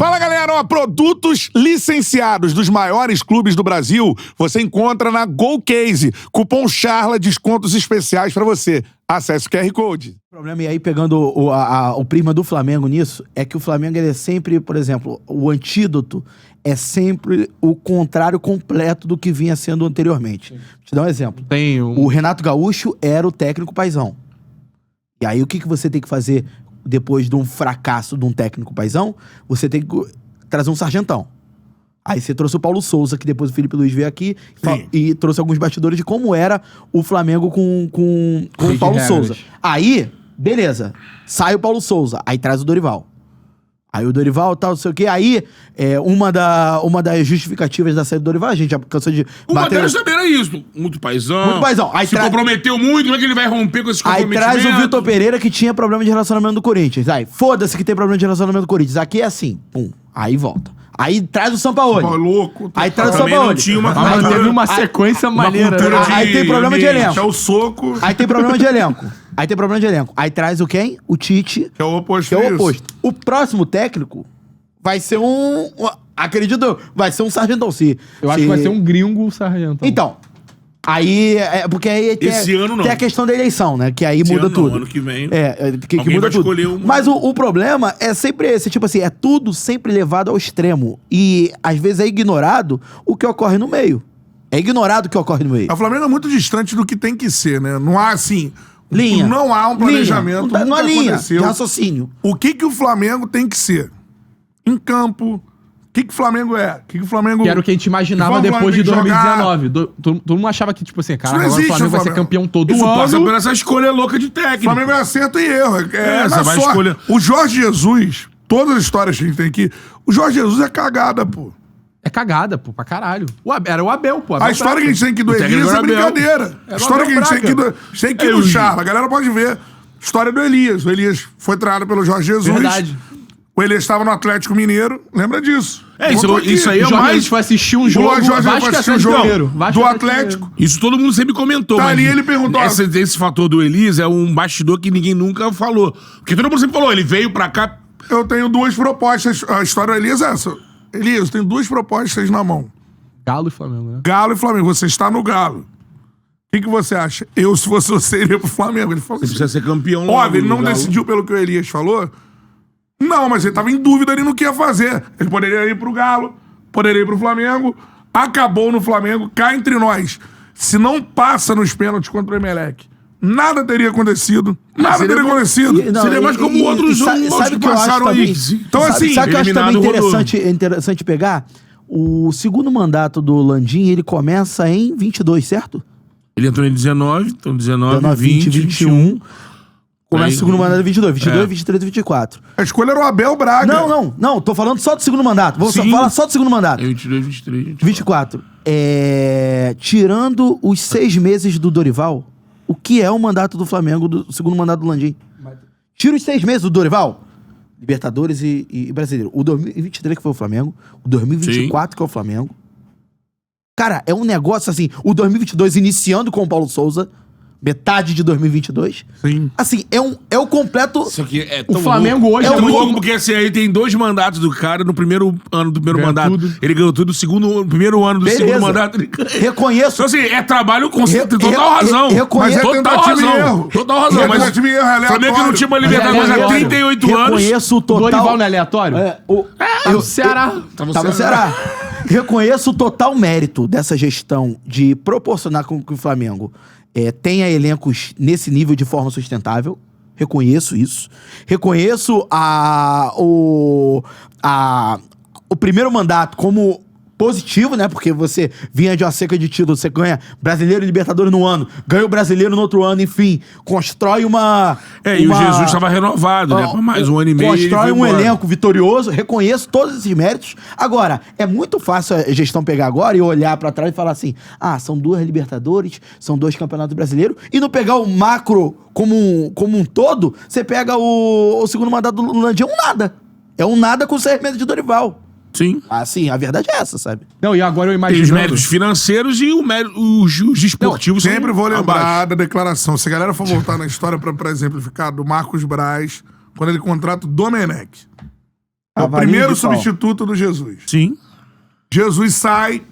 Fala, galera! Ó, produtos licenciados dos maiores clubes do Brasil você encontra na GoCase. Cupom CHARLA, descontos especiais pra você. Acesse o QR Code. O problema, e aí pegando o prisma do Flamengo nisso, é que o Flamengo ele é sempre, por exemplo, o antídoto é sempre o contrário completo do que vinha sendo anteriormente. Vou te dar um exemplo. O Renato Gaúcho era o técnico paizão. E aí o que você tem que fazer depois de um fracasso de um técnico paizão? Você tem que trazer um sargentão. Aí você trouxe o Paulo Souza, que depois o Felipe Luiz veio aqui e trouxe alguns bastidores de como era o Flamengo com o Paulo Souza. Aí, beleza, sai o Paulo Souza, aí traz o Dorival. Aí o Dorival, tal, não sei o quê. Aí, uma das justificativas da saída do Dorival, a gente já cansou de bater... Uma delas também era isso. Muito paizão. Muito paizão. Aí se comprometeu muito, como é que ele vai romper com esses comprometimentos? Aí traz o Vitor Pereira, que tinha problema de relacionamento do Corinthians. Aí, foda-se que tem problema de relacionamento do Corinthians. Aqui é assim, pum, aí volta. Aí traz o Sampaoli. Louco. Aí traz o Sampaoli. Mas teve uma sequência maneira. Aí tem problema de elenco. É o soco. Aí tem problema de elenco. Aí traz o quem? O Tite. Que é o oposto. Que é o oposto. O próximo técnico vai ser acredito, vai ser um sargentão. Eu acho que vai ser um gringo sargentão. Então, aí, porque aí esse ano não. Tem a questão da eleição, né? Que aí muda tudo. Ano que vem. Que muda tudo. Mas o problema é sempre esse, tipo assim, é tudo sempre levado ao extremo. E às vezes é ignorado o que ocorre no meio. É ignorado o que ocorre no meio. O Flamengo é muito distante do que tem que ser, né? Não há, assim... Linha. Não há um planejamento. Não há linha de raciocínio. O que o Flamengo tem que ser? Em campo... O que o Flamengo é? O que o Flamengo... Que era o que a gente imaginava depois de 2019. Todo mundo achava que, tipo assim, cara, agora o Flamengo vai ser campeão todo ano. Passa por essa escolha louca de técnico. O Flamengo é acerto e erro. Você vai escolher. O Jorge Jesus, todas as histórias que a gente tem aqui, o Jorge Jesus é cagada, pô. É cagada, pô, pra caralho. Era o Abel, pô. A história que a gente tem aqui do Elias é brincadeira. A história que a gente tem aqui do Charla. A galera pode ver. História do Elias. O Elias foi treinado pelo Jorge Jesus. Verdade. O Elias estava no Atlético Mineiro. Lembra disso? Isso aí é mais... A gente foi assistir um jogo... O Jorge foi assistir um jogo do Atlético. Isso todo mundo sempre comentou. Tá ali, ele perguntou... Esse fator do Elias é um bastidor que ninguém nunca falou. Porque todo mundo sempre falou, ele veio pra cá... Eu tenho duas propostas. A história do Elias é essa. Elias, eu tenho duas propostas na mão. Galo e Flamengo, né? Galo e Flamengo. Você está no Galo. O que você acha? Eu, se fosse você, iria pro Flamengo. Ele falou Você precisa ser campeão. Óbvio, ele não decidiu pelo que o Elias falou. Não, mas ele tava em dúvida ali no que ia fazer. Ele poderia ir pro Galo, poderia ir pro Flamengo. Acabou no Flamengo. Cá entre nós. Se não passa nos pênaltis contra o Emelec, nada teria acontecido. Nada teria acontecido. Seria mais como outros jogos que passaram aí. Então, assim, sabe o que eu acho também interessante pegar? O segundo mandato do Landim, ele começa em 22, certo? Ele entrou em 19, então 19, 20, 21. Começa o segundo mandato em 22, 23 e 24. A escolha era o Abel Braga. Não, tô falando só do segundo mandato. Vou falar só do segundo mandato. 22, 23, 24. Tirando os 6 meses do Dorival, o que é o mandato do Flamengo, do segundo mandato do Landim? Tira os 6 meses do Dorival. Libertadores e Brasileiro. O 2023 que foi o Flamengo, o 2024 que é o Flamengo. Cara, é um negócio assim, o 2022 iniciando com o Paulo Souza, metade de 2022. Sim. Assim, é o completo... Isso aqui é o Flamengo louco. hoje é muito louco, porque assim, aí tem 2 mandatos do cara no primeiro ano do primeiro mandato. Tudo. Ele ganhou tudo no primeiro ano do segundo mandato. Ele Reconheço. Então assim, é trabalho com total razão. Mas é total razão. Total razão. Mas o time erro é aleatório. Flamengo não tinha uma Libertadores há 38 anos. Reconheço o total... Dorival não é aleatório? O Ceará. Tava no Ceará. Reconheço o total mérito dessa gestão de proporcionar com que o Flamengo tenha elencos nesse nível de forma sustentável. Reconheço isso. Reconheço o primeiro mandato como positivo, né? Porque você vinha de uma seca de título, você ganha Brasileiro e Libertadores no ano, ganha o Brasileiro no outro ano, enfim, constrói uma... E o Jesus estava renovado, né? Por mais um ano e meio. Constrói um elenco vitorioso, reconheço todos esses méritos. Agora, é muito fácil a gestão pegar agora e olhar pra trás e falar assim, são 2 Libertadores, são 2 Campeonatos Brasileiros, e não pegar o macro como um todo, você pega o segundo mandato do Landim, é um nada. É um nada com 6 meses de Dorival. Sim. Assim, a verdade é essa, sabe? Não, e agora eu imagino... Tem os méritos financeiros e os esportivos. Sempre vou lembrar da declaração. Se a galera for voltar na história pra exemplificar, do Marcos Braz, quando ele contrata o Domenech. É o primeiro substituto do Jesus. Sim. Jesus sai,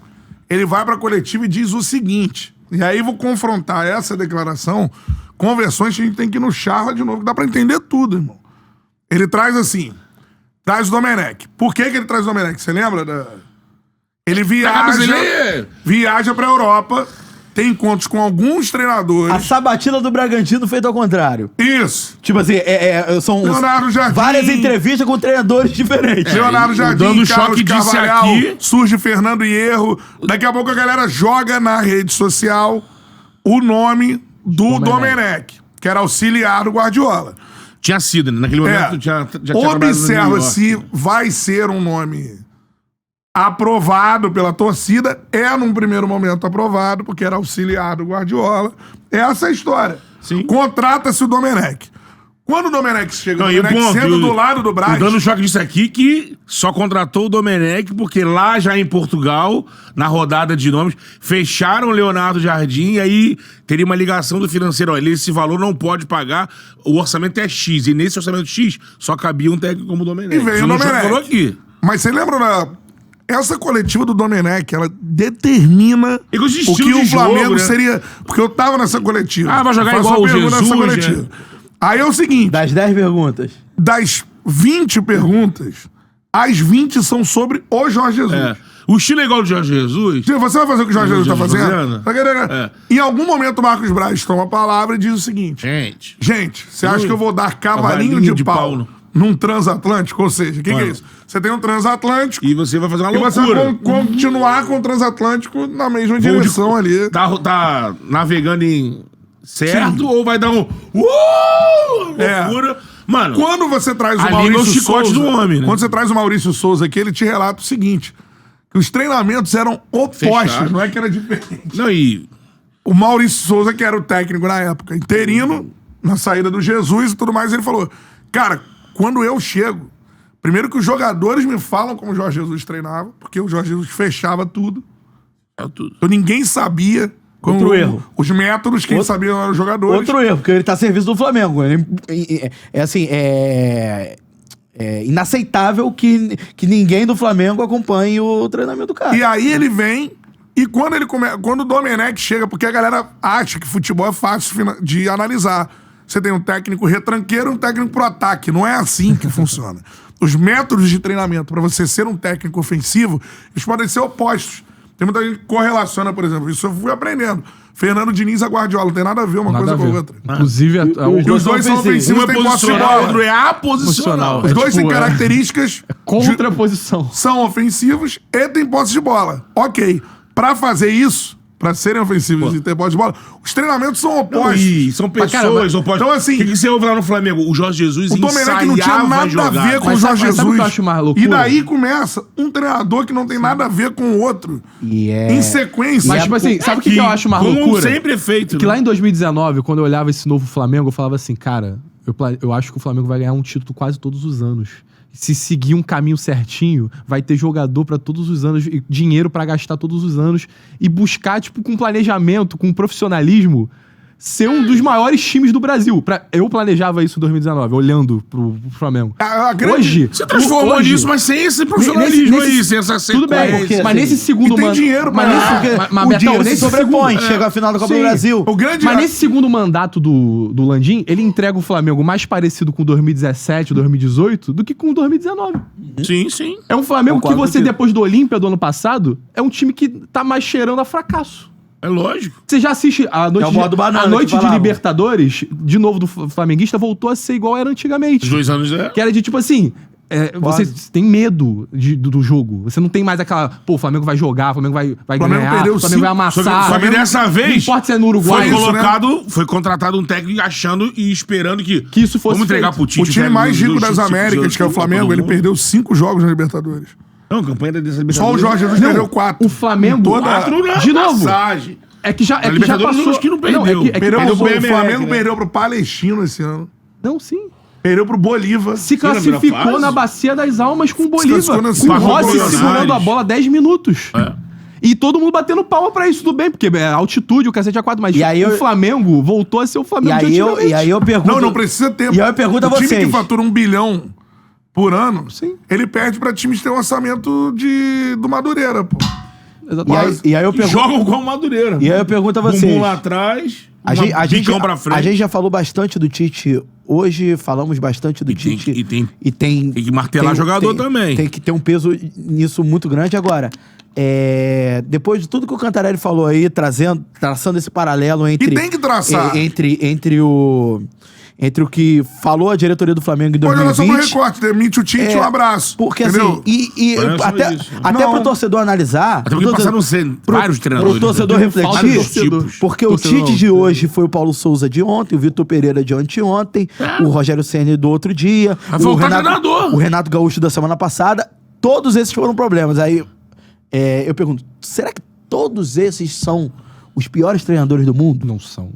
ele vai pra coletiva e diz o seguinte. E aí vou confrontar essa declaração com versões que a gente tem que ir no charla de novo, que dá pra entender tudo, irmão. Ele traz assim, traz o Domenech. Por que ele traz o Domenech? Você lembra da... Ele viaja pra Europa, tem encontros com alguns treinadores. A sabatina do Bragantino feita ao contrário. Isso. Tipo assim, são Leonardo Jardim, várias entrevistas com treinadores diferentes. Leonardo Jardim, dando Carlos choque disse Carvalhal, aqui. surge Fernando Hierro. Daqui a pouco a galera joga na rede social o nome do Domenech, que era auxiliar do Guardiola. Tinha sido, né? Naquele momento já tinha Observa se vai ser um nome aprovado pela torcida. Num primeiro momento aprovado, porque era auxiliar do Guardiola. Essa é a história. Sim. Contrata-se o Domenech. Quando o Domenech chega, o Domenech sendo do lado do Braz... Dando choque disso aqui, que só contratou o Domenech porque lá já em Portugal, na rodada de nomes, fecharam o Leonardo Jardim e aí teria uma ligação do financeiro. Olha, esse valor não pode pagar, o orçamento é X. E nesse orçamento X, só cabia um técnico como o Domenech. E veio o Domenech. Falou aqui. Mas você lembra essa coletiva do Domenech, ela determina o que o Flamengo jogo, né? seria... Porque eu tava nessa coletiva. Ah, vai jogar igual o Jesus, né? Aí é o seguinte... Das 10 perguntas. Das 20 perguntas, as 20 são sobre o Jorge Jesus. É. O estilo é igual do Jorge Jesus. Você vai fazer o que o Jorge Jesus tá fazendo? fazendo? Em algum momento o Marcos Braz toma a palavra e diz o seguinte. Gente, você acha que eu vou dar cavalinho de pau num transatlântico? Ou seja, o que é isso? Você tem um transatlântico... E você vai fazer uma loucura. E você vai continuar com o transatlântico na mesma direção ali. Tá navegando em... Certo? Sim. Ou vai dar um... loucura. Mano, quando você traz o ali Maurício é o chicote Souza... do homem, né? Quando você traz o Maurício Souza aqui, ele te relata o seguinte. Que os treinamentos eram opostos, Fechado. não é que era diferente. Não, e... O Maurício Souza, que era o técnico na época, interino, na saída do Jesus e tudo mais, ele falou, cara, quando eu chego, primeiro que os jogadores me falam como o Jorge Jesus treinava, porque o Jorge Jesus fechava tudo. Então ninguém sabia Outro erro. Os métodos, quem sabia eram os jogadores. Outro erro, porque ele tá a serviço do Flamengo. É inaceitável que ninguém do Flamengo acompanhe o treinamento do cara. E aí ele vem, e quando o Domenech chega, porque a galera acha que futebol é fácil de analisar. Você tem um técnico retranqueiro e um técnico pro ataque. Não é assim que funciona. Os métodos de treinamento para você ser um técnico ofensivo, eles podem ser opostos. Tem muita gente que correlaciona, por exemplo. Isso eu fui aprendendo. Fernando Diniz a Guardiola. Não tem nada a ver uma coisa com a outra. Inclusive, os dois são ofensivos, tem posse de bola. O outro é aposicional. Os dois têm características... Contraposição. São ofensivos e têm posse de bola. Ok. Pra fazer isso, pra serem ofensivos e ter posse de bola, os treinamentos são opostos. São pessoas opostas. Então, assim... O que você ouve lá no Flamengo? O Jorge Jesus ensaiava jogar. O Domenech não tinha nada a ver com o Jorge Jesus. Sabe o que eu acho mais loucura? E daí começa um treinador que não tem nada a ver com o outro. Em sequência. Mas, tipo assim, sabe o que eu acho mais loucura? Sempre é feito. Que lá em 2019, quando eu olhava esse novo Flamengo, eu falava assim, cara, eu acho que o Flamengo vai ganhar um título quase todos os anos. Se seguir um caminho certinho, vai ter jogador pra todos os anos, e dinheiro pra gastar todos os anos, e buscar, tipo, com planejamento, com profissionalismo, ser um dos maiores times do Brasil. Eu planejava isso em 2019, olhando pro Flamengo. Hoje... Você transformou nisso, mas sem esse profissionalismo aí, sem essa sequência. Tudo bem, porque, mas nesse segundo tem dinheiro pra o dinheiro se sobrepõe, chega a final da Copa do Brasil. Mas nesse segundo mandato do Landim, ele entrega o Flamengo mais parecido com 2017, 2018, do que com 2019. Sim. É um Flamengo que você, depois do Olímpia do ano passado, é um time que tá mais cheirando a fracasso. É lógico. Você já assiste a noite de Libertadores, de novo do flamenguista, voltou a ser igual era antigamente. Os 2 anos Que era de tipo assim, você tem medo do jogo. Você não tem mais aquela, pô, o Flamengo vai jogar, o Flamengo vai ganhar, o Flamengo vai amassar. Só que dessa vez, não importa se é no Uruguai. Foi contratado um técnico achando e esperando que isso fosse vamos entregar pro Tite. O time mais rico das Américas, que é o Flamengo, ele perdeu 5 jogos na Libertadores. Não, a campanha dessa Libertadores. Só o Jorge Jesus perdeu 4. O Flamengo... De novo. É que já passou... Acho que não perdeu. O Flamengo perdeu pro Palestino esse ano. Não, sim. Perdeu pro Bolívar. Se classificou na Bacia das Almas com o Bolívar. Com o Rossi segurando a bola 10 minutos. E todo mundo batendo palma pra isso, tudo bem, porque é altitude, o cacete é 4, mas o Flamengo voltou a ser o Flamengo de antigamente. E aí eu pergunto... Não precisa ter. E aí eu pergunto a vocês. O time que fatura 1 bilhão por ano, Sim. ele perde pra times que tem um orçamento do Madureira, pô. Exatamente. E aí eu E pergunto... jogam com o Madureira. E aí eu pergunto a vocês... Bumbum lá atrás, bicão pra frente. A gente já falou bastante do Tite. Hoje falamos bastante do Tite. Tem que martelar jogador também. Tem que ter um peso nisso muito grande. Agora, depois de tudo que o Cantarelli falou aí, traçando esse paralelo entre... E tem que traçar. Entre o que falou a diretoria do Flamengo em Pode olhar só 2020... no recorte, demite o Tite, um abraço. Porque entendeu? assim, até Não. pro torcedor analisar... Até porque passaram vários treinadores. Pro torcedor né? refletir, Falta de torcedor. porque o Torcedor Tite não, de hoje foi o Paulo Souza de ontem, o Vitor Pereira de anteontem, o Rogério Ceni do outro dia, Mas foi o treinador. o Renato Gaúcho da semana passada. Todos esses foram problemas. Aí eu pergunto, será que todos esses são os piores treinadores do mundo? Não são.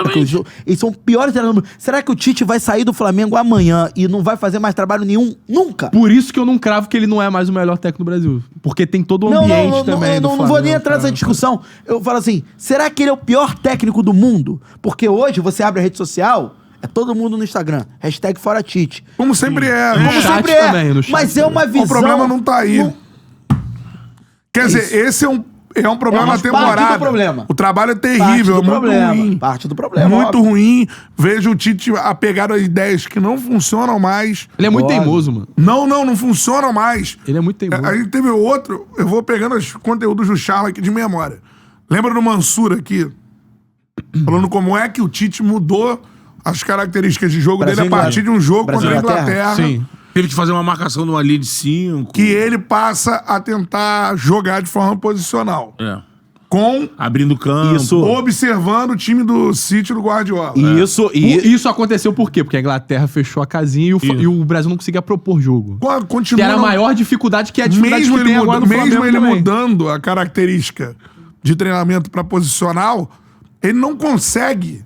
Porque eles são piores treinadores do mundo. Será que o Tite vai sair do Flamengo amanhã e não vai fazer mais trabalho nenhum? Nunca! Por isso que eu não cravo que ele não é mais o melhor técnico do Brasil. Porque tem todo o ambiente também. Eu do não vou Flamengo, nem entrar nessa cara. discussão. Eu falo assim, será que ele é o pior técnico do mundo? Porque hoje você abre a rede social, é todo mundo no Instagram. Hashtag fora Tite. Como sempre é. Como chat sempre é. também, no chat Mas é uma visão... O problema não tá aí. Quer dizer, esse é um problema mas parte temporário. do problema. O trabalho é Parte terrível, do é muito problema. ruim. Parte do problema. Muito óbvio. ruim. Vejo o Tite apegado a ideias que não funcionam mais. Ele é muito Óbvio. teimoso, mano. Não funcionam mais. Ele é muito teimoso. A gente teve outro, eu vou pegando os conteúdos do Charla aqui de memória. Lembra do Mansur aqui? Falando como é que o Tite mudou as características de jogo Brasil dele a e partir de um jogo Brasil contra a e Inglaterra. Inglaterra. Sim. Teve que fazer uma marcação numa linha de 5. Que ele passa a tentar jogar de forma posicional. Com Abrindo campo. Isso. observando o time do City do Guardiola. Isso aconteceu por quê? Porque a Inglaterra fechou a casinha e o Brasil não conseguia propor jogo. Que Continua era a maior dificuldade, que é a dificuldade mesmo que ele, tem agora no mesmo Flamengo ele também. mudando a característica de treinamento para posicional, ele não consegue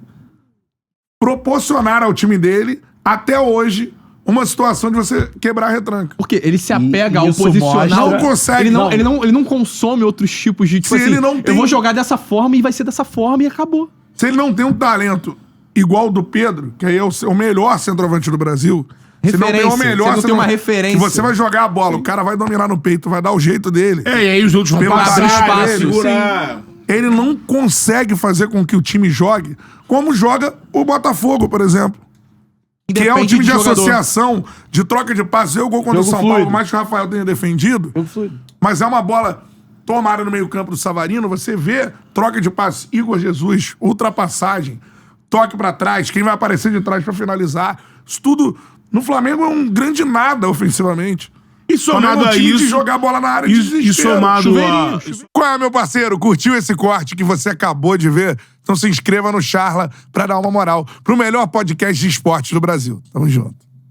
proporcionar ao time dele, até hoje, uma situação de você quebrar a retranca. Porque ele se apega ao isso posicional. Não consegue. Ele não consome outros tipos de, tipo Se assim, ele não tem- eu vou jogar dessa forma e vai ser dessa forma e acabou. Se ele não tem um talento igual ao do Pedro, que aí é o melhor centroavante do Brasil, se não tem o Referência. melhor Você não tem uma centroavante, referência. que você vai jogar a bola, o cara vai dominar no peito, vai dar o jeito dele. E aí os outros vão Pelo passar, espaço, segurar. Ele não consegue fazer com que o time jogue como joga o Botafogo, por exemplo. Que é um Depende time de jogador. associação, de troca de passe. Eu gol contra o Jogo São fluido. Paulo, mais que o Rafael tenha defendido. Mas é uma bola tomada no meio-campo do Savarino. Você vê troca de passe, Igor Jesus, ultrapassagem, toque pra trás, quem vai aparecer de trás pra finalizar. Isso tudo no Flamengo é um grande nada ofensivamente. E somado Flamengo é um a time de isso... jogar a bola na área de E desespero. somado Chuveirinho, a... Qual é, meu parceiro? Curtiu esse corte que você acabou de ver? Então se inscreva no Charla pra dar uma moral pro melhor podcast de esportes do Brasil. Tamo junto.